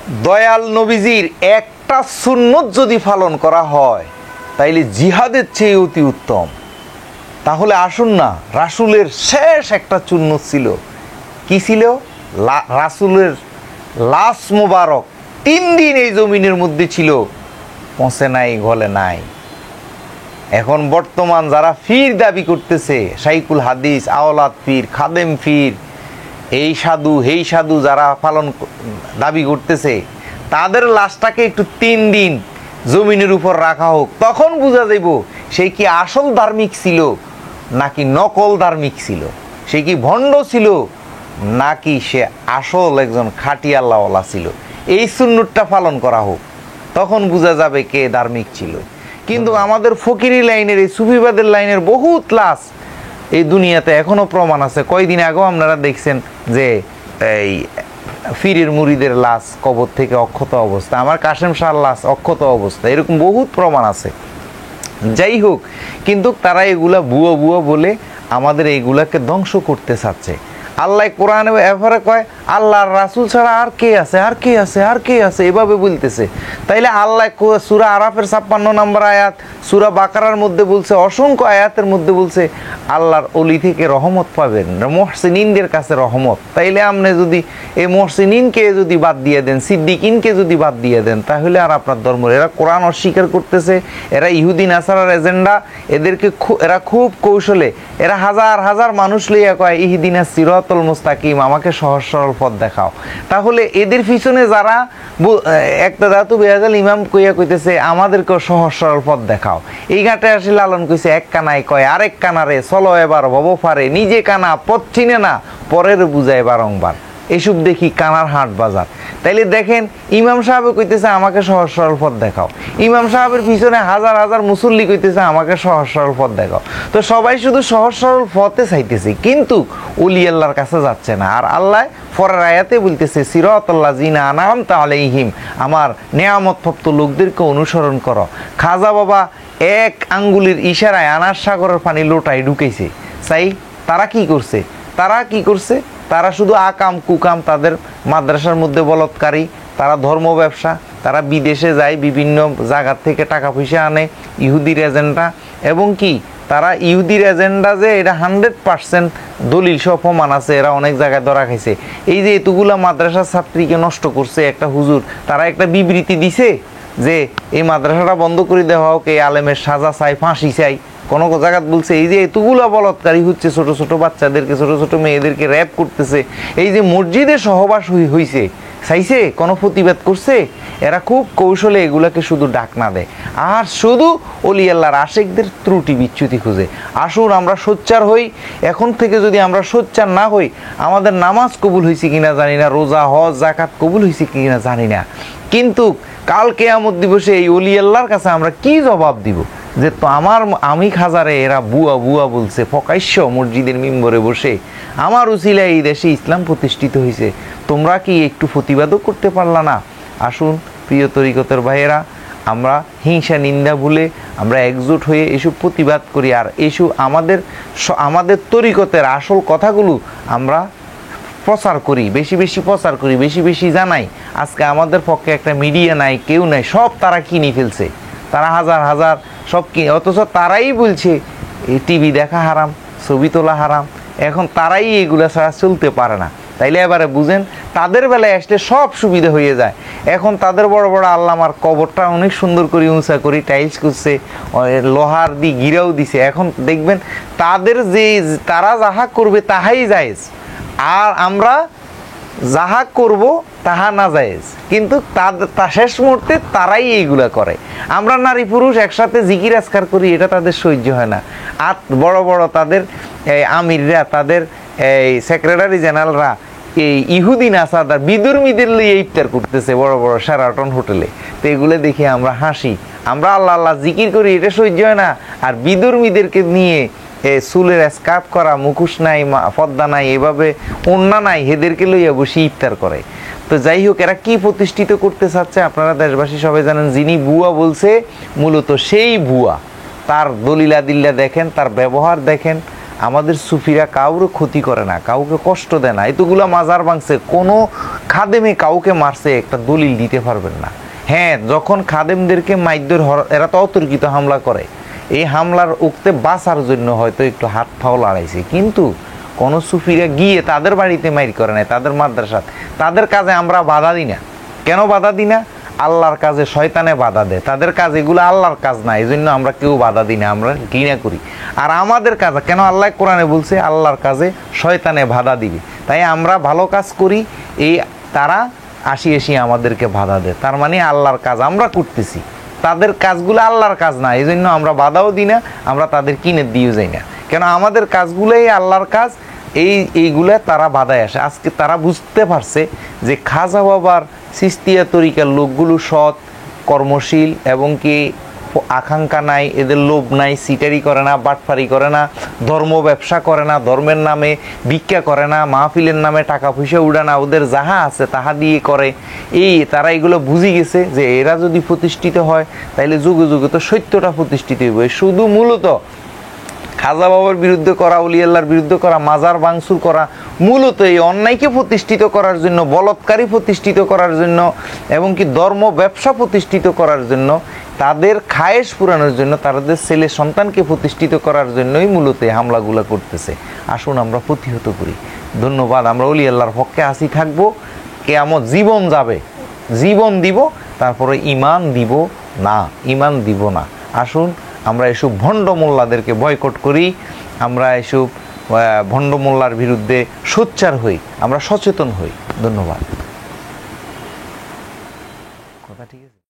দয়াল নবীজির একটা সুন্নত যদি পালন করা হয় তাইলে জিহাদের চেয়ে অতি উত্তম। তাহলে আসুন না, রাসূলের শেষ একটা সুন্নত ছিল। কি ছিল? রাসূলের লাশ মোবারক 3 দিন এই জমিনের মধ্যে ছিল, পৌঁছে নাই, গলে নাই। এখন বর্তমান যারা পীর দাবি করতেছে, শাইখুল হাদিস, আওলাদ পীর, খাদেম পীর, এই সাধু এই সাধু যারা দাবি করতেছে, তাদের লাশটাকে একটু 3 দিন জমিনের উপর রাখা হোক, তখন বোঝা যাইব সে কি আসল ধার্মিক ছিল নাকি নকল ধার্মিক ছিল, সে কি ভণ্ড ছিল নাকি সে আসল একজন খাঁটি আল্লাহওয়ালা ছিল। এই সুন্নতটা পালন করা হোক, তখন বোঝা যাবে কে ধার্মিক ছিল। কিন্তু আমাদের ফকিরি লাইনের, এই সুফিবাদের লাইনের বহুত লাশ এই দুনিয়াতে এখনো প্রমাণ আছে। কয়দিন আগেও আপনারা দেখছেন যে এই ফিরের মুরিদের লাশ কবর থেকে অক্ষত অবস্থা, আমার কাশেম শাহর লাশ অক্ষত অবস্থা, এরকম বহুত প্রমাণ আছে। যাই হোক, কিন্তু তারা এগুলা ভুয়ো ভুয়ো বলে আমাদের এইগুলাকে ধ্বংস করতে চাচ্ছে। আল্লাহ কোরআনে এভাবে কয় আল্লাহর রাসূল ছাড়া আর কে আছে, আর কে আছে, আর কে আছে, এভাবে বলতেছে। তাইলে আল্লাহ সূরা আরাফের 56 নম্বর আয়াত, সূরা বাকারার মধ্যে বলছে, অসংখ্য আয়াতের মধ্যে বলছে আল্লাহর অলি থেকে রহমত পাবেন, মুহসিনিনদের কাছে রহমত। তাইলে আপনি যদি এই মুহসিনিনকে যদি বাদ দিয়ে দেন, সিদ্দিকিনকে যদি বাদ দিয়ে দেন, তাহলে আর আপনার ধর্ম। এরা কোরআন অস্বীকার করতেছে, এরা ইহুদি নাসারার এজেন্ডা, এরা খুব কৌশলে, এরা হাজার হাজার মানুষ লইয়া কয় ইহদিনাস সিরাতাল মুস্তাকিম, আমাকে সহজ সরল পথ দেখাও। তাহলে এদের পিছনে যারা একটা দাতু বেয়াজাল ইমাম কইয়া কইতেছে আমাদেরকে সহজ সরল পথ দেখাও, এই ঘাটে আসি লালন কইছে এক কানায় কয় আরেক কানারে চলো এবার ভব ফারে, নিজে কানা পথ চিনে না, পরের বুঝায় বারংবার। এসব দেখি কানার হাট বাজার। তাইলে দেখেন, ইমাম সাহেব কইতেছে আমাকে সহজ সরল পথ দেখাও, ইমাম সাহেবের পিছনে হাজার হাজার মুসল্লি কইতেছে আমাকে সহজ সরল পথ দেখাও। তো সবাই শুধু সহজ সরল পথে চাইতেছে, কিন্তু ওলি আল্লাহর কাছে যাচ্ছে না। আর আল্লাহ পরের আয়াতে বলতেছে সিরাতাল্লাযিনা আনআমতা আলাইহিম, আমার নেয়ামতপ্রাপ্ত লোকদেরকে অনুসরণ করো। খাজা বাবা এক আঙ্গুলের ইশারায় আনার সাগরের পানি লোটায় ঢুকেছে। তাই তারা কি করছে? তারা শুধু আকাম কুকাম, তাদের মাদ্রাসার মধ্যে বলৎকারী, তারা ধর্ম ব্যবসা, তারা বিদেশে যায়, বিভিন্ন জায়গার থেকে টাকা পয়সা আনে, ইহুদির এজেন্ডা। এবং কি তারা ইহুদির এজেন্ডা যে এটা 100% দলিল সহ প্রমাণ আছে, এরা অনেক জায়গায় ধরা খাইছে। এই যে এতগুলা মাদ্রাসার ছাত্রীকে নষ্ট করছে একটা হুজুর, তারা একটা বিবৃতি দিছে যে এই মাদ্রাসাটা বন্ধ করে দেওয়া হোক, এই আলেমের সাজা চাই, ফাঁসি চাই। কোনো জায়গায় বলছে এই যে এতগুলা বলৎকারী হচ্ছে, ছোট ছোট বাচ্চাদেরকে, ছোট ছোট মেয়েদেরকে র্যাপ করতেছে, এই যে মসজিদে সহবাস হইছে, চাইছে কোনো প্রতিবাদ করছে? এরা খুব কৌশলে এগুলাকে শুধু ডাকনা দেয়, আর শুধু অলি আল্লাহর আশিকদের ত্রুটি বিচ্যুতি খুঁজে। আসুন আমরা সোচ্চার হই। এখন থেকে যদি আমরা সোচ্চার না হই, আমাদের নামাজ কবুল হয়েছে কিনা জানি না, রোজা হজ জাকাত কবুল হয়েছে কিনা জানি না, কিন্তু কাল কিয়ামত দিবসে এই অলি আল্লাহর কাছে আমরা কি জবাব দিব যে তো আমি খাজারে এরা বুয়া বুয়া বলছে প্রকাশ্য মসজিদের মিম্বরে বসে, আমার উসিলায় এই দেশে ইসলাম প্রতিষ্ঠিত হয়েছে, তোমরা কি একটু প্রতিবাদও করতে পারলা না? আসুন প্রিয় তরিকতের ভাইয়েরা, আমরা হিংসা নিন্দা ভুলে আমরা একজোট হয়ে এসব প্রতিবাদ করি, আর এসব আমাদের তরিকতের আসল কথাগুলো আমরা প্রচার করি, বেশি বেশি প্রচার করি, বেশি বেশি জানাই। আজকে আমাদের পক্ষে একটা মিডিয়া নাই, কেউ নাই, সব তারা কিনে ফেলছে, তারা হাজার হাজার সব কিনে, অথচ তারাই বলছে টিভি দেখা হারাম, ছবি তোলা হারাম। এখন তারাই এগুলো ছাড়া চলতে পারে না। তাইলে এবারে বুঝেন, তাদের বেলায় আসলে সব সুবিধা হয়ে যায়। এখন তাদের বড় বড় আল্লামার কবরটা অনেক সুন্দর করে উঁচা করি, টাইলস করছে, লোহার দিয়ে গিরাও দিছে। এখন দেখবেন তারা যাহা করবে তাহাই জায়েজ, আর আমরা যাহা করব তাহা না জায়েজ। কিন্তু শেষ মুহূর্তে তারাই এইগুলা করে। আমরা নারী পুরুষ একসাথে জিকির আজকার করি, এটা তাদের সহ্য হয় না। আর বড় বড় তাদের আমিররা, তাদের এই সেক্রেটারি জেনারেলরা এই ইহুদি নাসাদার বিদুর্মীদের লিয়ে ইফতার করতেছে বড় বড় শেরাটন হোটেলে। তো এগুলো দেখে আমরা হাসি, আমরা আল্লাহ আল্লাহ জিকির করি, এটা সহ্য হয় না। আর বিদুর্মীদেরকে নিয়ে চুলের স্কার্ফ করা, মুখোশ নাই, পর্দা নাই, এভাবে ওন্না নাই, এদেরকে লইয়া বসে ইফতার করে। তো যাই হোক, এরা কি প্রতিষ্ঠিত করতে চাচ্ছে আপনারা দেশবাসী সবাই জানেন। যিনি ভুয়া বলছে মূলত সেই ভুয়া, তার দলিলা দিল্লা দেখেন, তার ব্যবহার দেখেন। আমাদের সুফিরা কাউকে ক্ষতি করে না, কাউকে কষ্ট দেয় না। এতগুলা মাজার ভাঙছে, কোনো খাদেমে কাউকে মারছে একটা দলিল দিতে পারবেন না। হ্যাঁ, যখন খাদেমদেরকে মাইদ্যর এরা তো অতর্কিত হামলা করে, এই হামলার উক্তে বাঁচার জন্য হয়তো একটু হাত ফাও লড়াইছে, কিন্তু কোনো সুফিরা গিয়ে তাদের বাড়িতে মাইর করে নাই, তাদের মাদ্রাসা, তাদের কাজে আমরা বাধা দিই না। কেন বাধা দিই না? আল্লাহর কাজে শয়তানে বাধা দেয়, তাদের কাজ এগুলো আল্লাহর কাজ না, এই জন্য আমরা কেউ বাধা দিই না, আমরা ঘৃণা করি। আর আমাদের কাজ কেন? আল্লাহ কোরআনে বলছে আল্লাহর কাজে শয়তানে বাধা দিবে, তাই আমরা ভালো কাজ করি, এই তারা আসি আমাদেরকে বাধা দেয়, তার মানে আল্লাহর কাজ আমরা করতেছি, তাদের কাজগুলো আল্লাহর কাজ না, এই জন্য আমরা বাধাও দিই না, আমরা তাদের কিনে দিয়েও যাই না। কেন? আমাদের কাজগুলোই আল্লাহর কাজ, এইগুলো তারা বাধায় আসে। আজকে তারা বুঝতে পারছে যে খাজা বাবার সিস্তিয়া তরিকার লোকগুলো সৎ, কর্মশীল এবং কি আকাঙ্ক্ষা নাই, এদের লোভ নাই, সিটারি করে না, বাটফারি করে না, ধর্ম ব্যবসা করে না, ধর্মের নামে ভিক্ষা করে না, মাহফিলের নামে টাকা পয়সা উড়ে না, ওদের যাহা আছে তাহা দিয়ে করে। তারা এগুলো বুঝে গেছে যে এরা যদি প্রতিষ্ঠিত হয় তাইলে যুগে যুগে তো সত্যটা প্রতিষ্ঠিত হইবে। শুধু মূলত খাজা বাবার বিরুদ্ধে করা, ওলি আল্লাহর বিরুদ্ধে করা, মাজার ভাঙচুর করা, মূলত এই অন্যায়কে প্রতিষ্ঠিত করার জন্য, বলৎকারী প্রতিষ্ঠিত করার জন্য এবং কি ধর্ম ব্যবসা প্রতিষ্ঠিত করার জন্য, তাদের খায়েশ পূরণের জন্য, তাদের ছেলে সন্তানকে প্রতিষ্ঠিত করার জন্যই মূলত এই হামলাগুলো করতেছে। আসুন আমরা প্রতিহত করি। ধন্যবাদ। আমরা ওলি আল্লাহর পক্ষে আসি থাকবো। কিয়ামত জীবন যাবে, জীবন দিব, তারপরে ইমান দিব না, ইমান দিব না। আসুন আমরা এসব ভণ্ড মোল্লাদেরকে বয়কট করি, আমরা এসব ভণ্ড মোল্লার বিরুদ্ধে সোচ্চার হই, আমরা সচেতন হই। ধন্যবাদ।